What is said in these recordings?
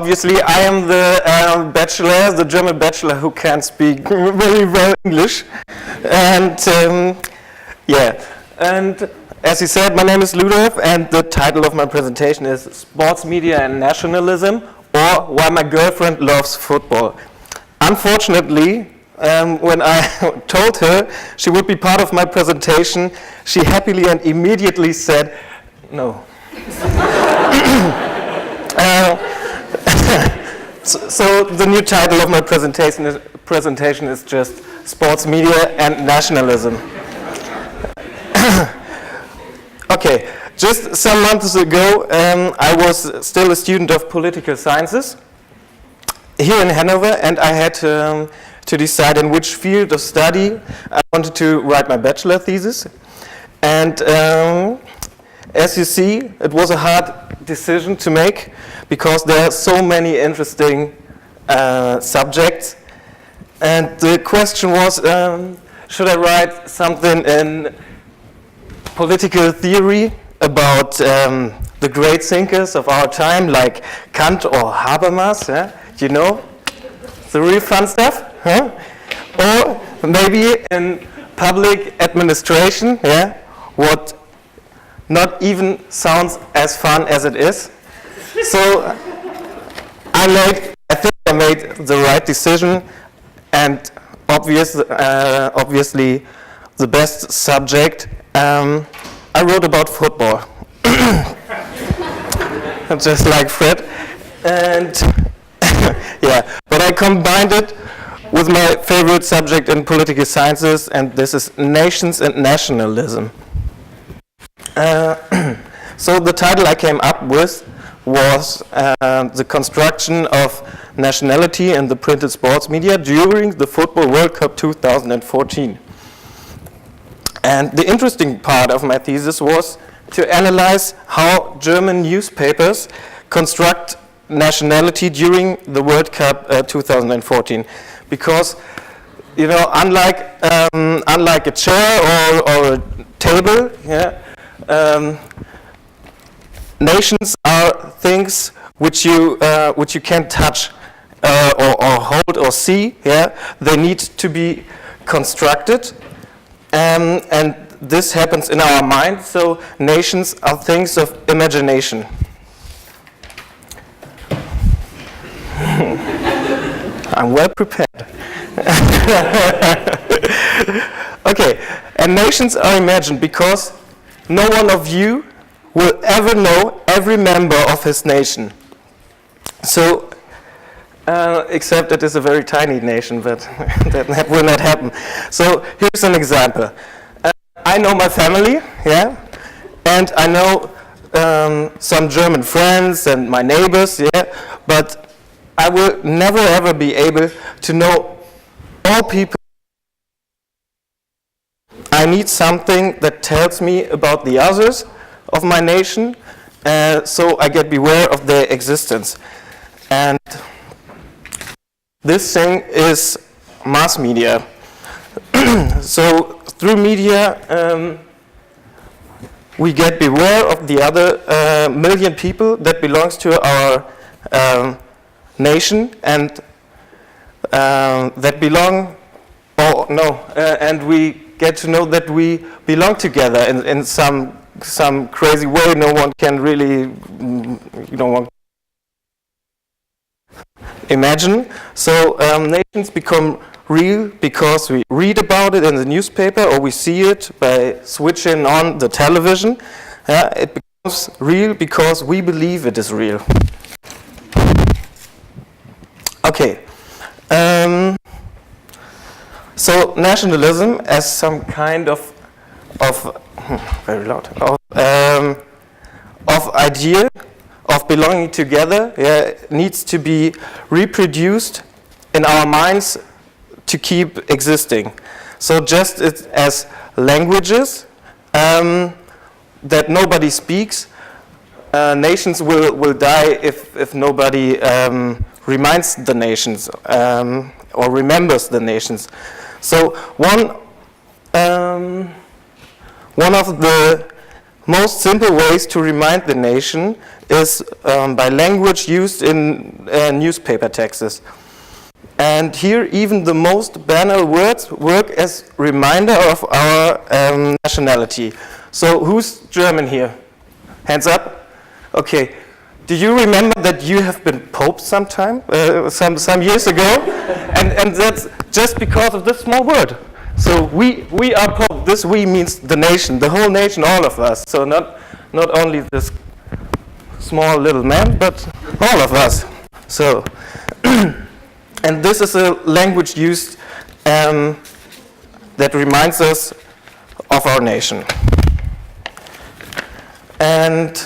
obviously I am the bachelor, the German bachelor who can't speak very well English. And and as he said, my name is Ludolf, and the title of my presentation is Sports Media and Nationalism, or Why My Girlfriend Loves Football. Unfortunately, when I told her she would be part of my presentation, she happily and immediately said no. So the new title of my presentation is just Sports Media and Nationalism. Okay, just some months ago, I was still a student of political sciences here in Hanover, and I had to decide in which field of study I wanted to write my bachelor thesis. And as you see, it was a hard decision to make because there are so many interesting subjects. And the question was, should I write something in political theory about the great thinkers of our time, like Kant or Habermas, you know, the real fun stuff, huh? Or maybe in public administration, what not even sounds as fun as it is. So I think I made the right decision, and obviously the best subject. I wrote about football, just like Fred, and but I combined it with my favorite subject in political sciences, and this is nations and nationalism. So the title I came up with was the construction of nationality in the printed sports media during the Football World Cup 2014. And the interesting part of my thesis was to analyze how German newspapers construct nationality during the World Cup 2014. Because, you know, unlike a chair or a table, nations are things which you can't touch or hold or see. They need to be constructed, and this happens in our mind. So nations are things of imagination. I'm well prepared. Okay, and nations are imagined because no one of you will ever know every member of his nation. So, except it is a very tiny nation, but that will not happen. So here's an example. I know my family, and I know some German friends and my neighbors, but I will never ever be able to know all people. I need something that tells me about the others of my nation, so I get beware of their existence. And this thing is mass media. So through media, we get beware of the other million people that belongs to our nation and that belong, and we get to know that we belong together in some crazy way. No one can really, imagine. So nations become real because we read about it in the newspaper or we see it by switching on the television. It becomes real because we believe it is real. Okay. So nationalism as some kind of very loud of idea of belonging together needs to be reproduced in our minds to keep existing. So just as languages that nobody speaks, nations will die if nobody reminds the nations or remembers the nations. So one of the most simple ways to remind the nation is by language used in newspaper texts. And here even the most banal words work as reminder of our nationality. So who's German here? Hands up. Okay. Do you remember that you have been Pope some years ago? and that's just because of this small word. So we are Pope. This we means the nation, the whole nation, all of us. So not only this small little man, but all of us. So, and this is a language used that reminds us of our nation. And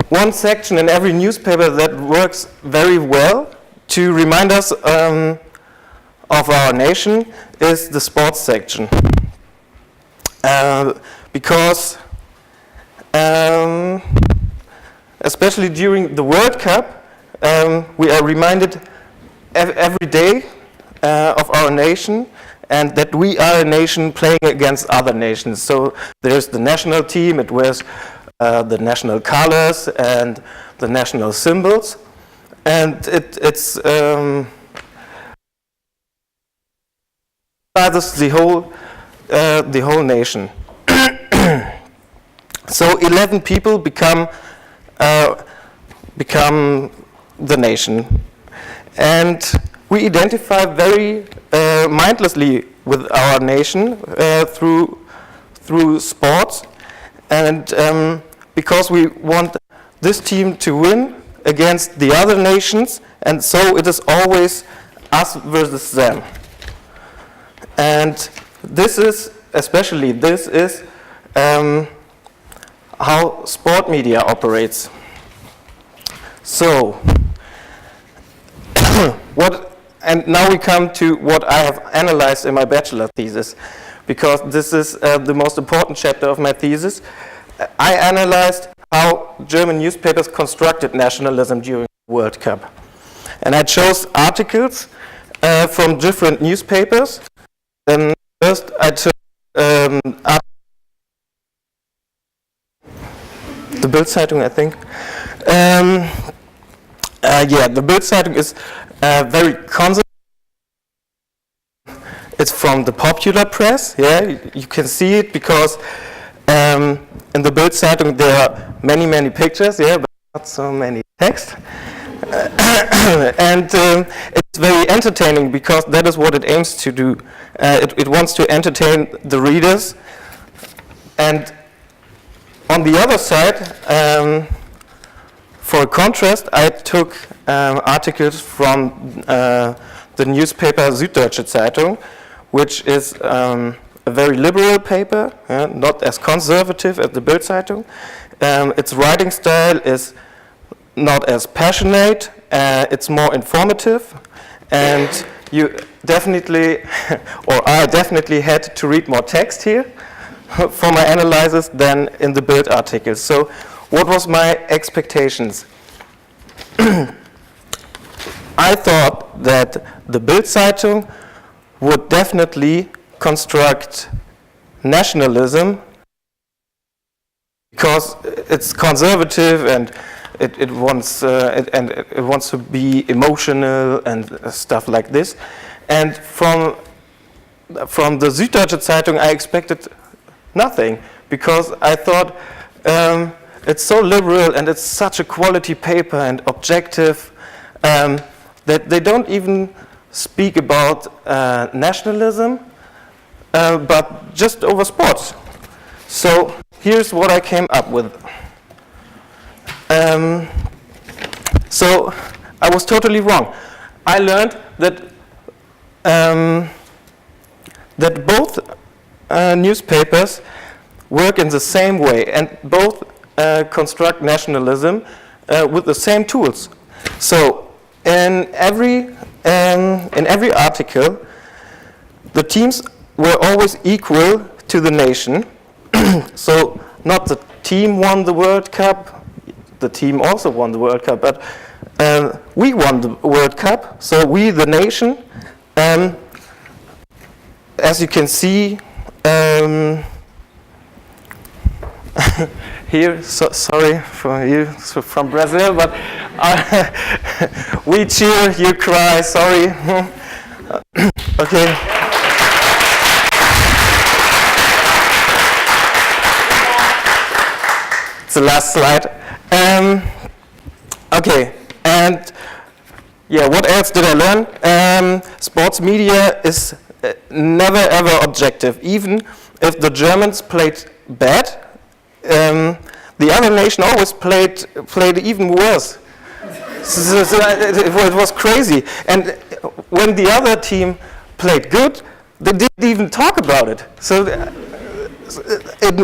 one section in every newspaper that works very well to remind us of our nation is the sports section. Because especially during the World Cup, we are reminded every day of our nation, and that we are a nation playing against other nations. So there's the national team, it wears the national colors and the national symbols, and it's the whole nation. So 11 people become the nation, and we identify very mindlessly with our nation through sports, and because we want this team to win against the other nations, and so it is always us versus them. And this is how sport media operates. So, and now we come to what I have analyzed in my bachelor thesis, because this is the most important chapter of my thesis. I analyzed how German newspapers constructed nationalism during the World Cup. And I chose articles from different newspapers. Then first I took the Bild-Zeitung, I think. The Bild-Zeitung is very conservative. It's from the popular press. Yeah, you can see it because in the Bild-Zeitung there are many pictures. Yeah, but not so many text. And it's very entertaining because that is what it aims to do. It wants to entertain the readers. And on the other side, for a contrast, I took articles from the newspaper Süddeutsche Zeitung, which is a very liberal paper, not as conservative as the Bild-Zeitung. Its writing style is not as passionate, it's more informative, and you definitely, or I definitely had to read more text here for my analysis than in the Bild articles. So what was my expectations? I thought that the Bild-Zeitung would definitely construct nationalism because it's conservative and it wants to be emotional and stuff like this. And from the Süddeutsche Zeitung, I expected nothing because I thought it's so liberal and it's such a quality paper and objective that they don't even speak about nationalism, but just over sports. So here's what I came up with. So I was totally wrong. I learned that that both newspapers work in the same way and both construct nationalism with the same tools. So in every article, the teams were always equal to the nation. So not the team won the World Cup, the team also won the World Cup, but we won the World Cup, so we, the nation, as you can see, here, sorry for you from Brazil, but we cheer, you cry, sorry. Okay. It's the last slide. Okay, and yeah, what else did I learn? Sports media is never ever objective. Even if the Germans played bad, the other nation always played even worse. So it was crazy. And when the other team played good, they didn't even talk about it. So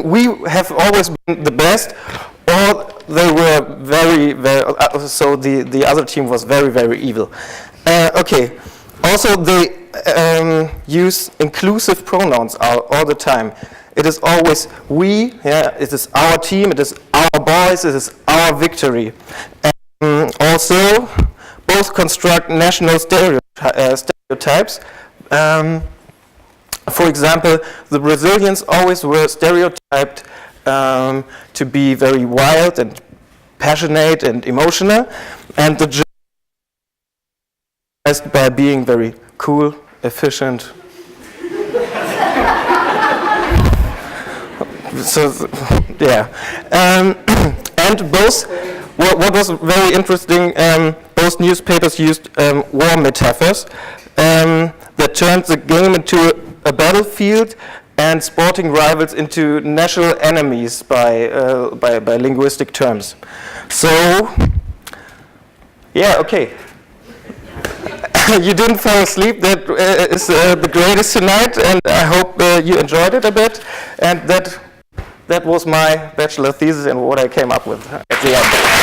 we have always been the best, or they were very, so the other team was very, very evil. Okay, also they use inclusive pronouns all the time. It is always we, yeah, it is our team, it is our boys, it is our victory. Also, both construct national stereotypes. For example, the Brazilians always were stereotyped to be very wild and passionate and emotional, and the Germans by being very cool, efficient. So, yeah. And both, what was very interesting, both newspapers used war metaphors that turned the game into a battlefield and sporting rivals into national enemies by linguistic terms. So, yeah, okay. You didn't fall asleep. That is the greatest tonight, and I hope you enjoyed it a bit. And that was my bachelor thesis and what I came up with at the end.